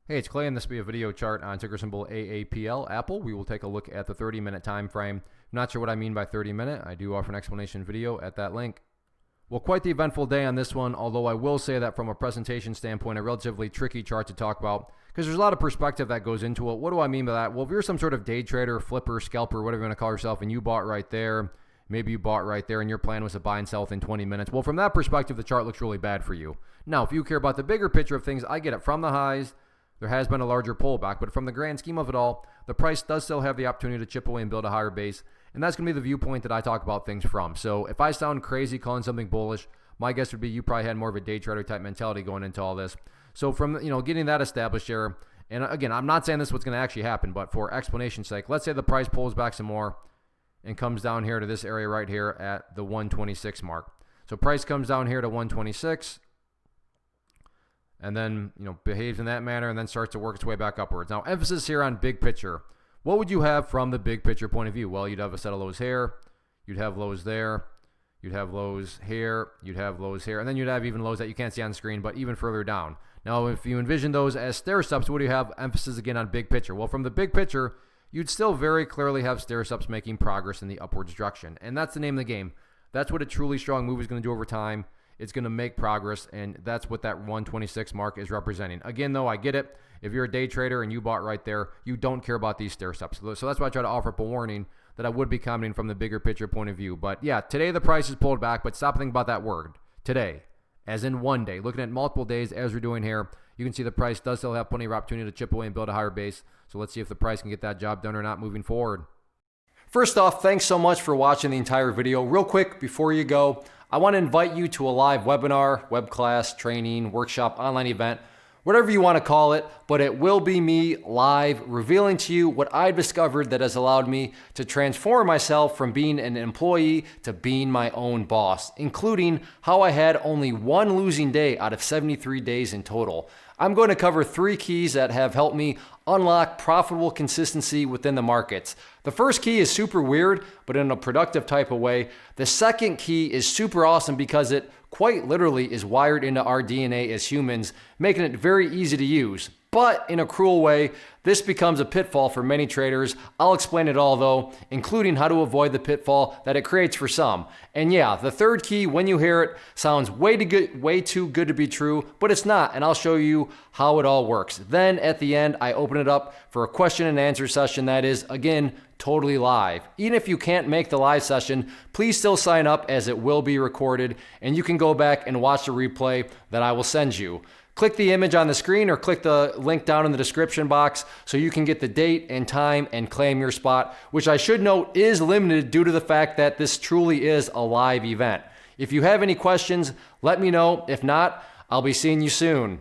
Hey, it's Clay, and this will be a video chart on ticker symbol AAPL, Apple. We will take a look at the 30-minute time frame. I'm not sure what I mean by 30-minute. I do offer an explanation video at that link. Well, quite the eventful day on this one, although I will say that from a presentation standpoint, a relatively tricky chart to talk about because there's a lot of perspective that goes into it. What do I mean by that? Well, if you're some sort of day trader, flipper, scalper, whatever you want to call yourself, and you bought right there, maybe you bought right there, and your plan was to buy and sell within 20 minutes. Well, from that perspective, the chart looks really bad for you. Now, if you care about the bigger picture of things, I get it. From the highs, there has been a larger pullback, but from the grand scheme of it all, the price does still have the opportunity to chip away and build a higher base, and that's going to be the viewpoint that I talk about things from. So if I sound crazy calling something bullish, my guess would be you probably had more of a day trader type mentality going into all this. So from getting that established here, and again, I'm not saying this is what's going to actually happen, but for explanation's sake, let's say the price pulls back some more and comes down here to this area right here at the 126 mark. So price comes down here to 126. And then, behaves in that manner and then starts to work its way back upwards. Now, emphasis here on big picture. What would you have from the big picture point of view? Well, you'd have a set of lows here. You'd have lows there. You'd have lows here. You'd have lows here. And then you'd have even lows that you can't see on the screen, but even further down. Now, if you envision those as stair-steps, what do you have? Emphasis again on big picture. Well, from the big picture, you'd still very clearly have stair-steps making progress in the upwards direction. And that's the name of the game. That's what a truly strong move is going to do over time. It's going to make progress, and that's what that 126 mark is representing. Again, though, I get it. If you're a day trader and you bought right there, you don't care about these stair steps. So that's why I try to offer up a warning that I would be commenting from the bigger picture point of view. But yeah, today the price is pulled back, but stop thinking about that word. Today, as in one day. Looking at multiple days as we're doing here, you can see the price does still have plenty of opportunity to chip away and build a higher base. So let's see if the price can get that job done or not moving forward. First off, thanks so much for watching the entire video. Real quick, before you go, I want to invite you to a live webinar, web class, training, workshop, online event, whatever you want to call it, but it will be me live revealing to you what I've discovered that has allowed me to transform myself from being an employee to being my own boss, including how I had only one losing day out of 73 days in total. I'm going to cover 3 keys that have helped me unlock profitable consistency within the markets. The first key is super weird, but in a productive type of way. The second key is super awesome because it quite literally is wired into our DNA as humans, making it very easy to use. But in a cruel way, this becomes a pitfall for many traders. I'll explain it all though, including how to avoid the pitfall that it creates for some. And yeah, the third key, when you hear it, sounds way too good to be true, but it's not, and I'll show you how it all works. Then at the end, I open it up for a question and answer session that is, again, totally live. Even if you can't make the live session, please still sign up as it will be recorded, and you can go back and watch the replay that I will send you. Click the image on the screen or click the link down in the description box so you can get the date and time and claim your spot, which I should note is limited due to the fact that this truly is a live event. If you have any questions, let me know. If not, I'll be seeing you soon.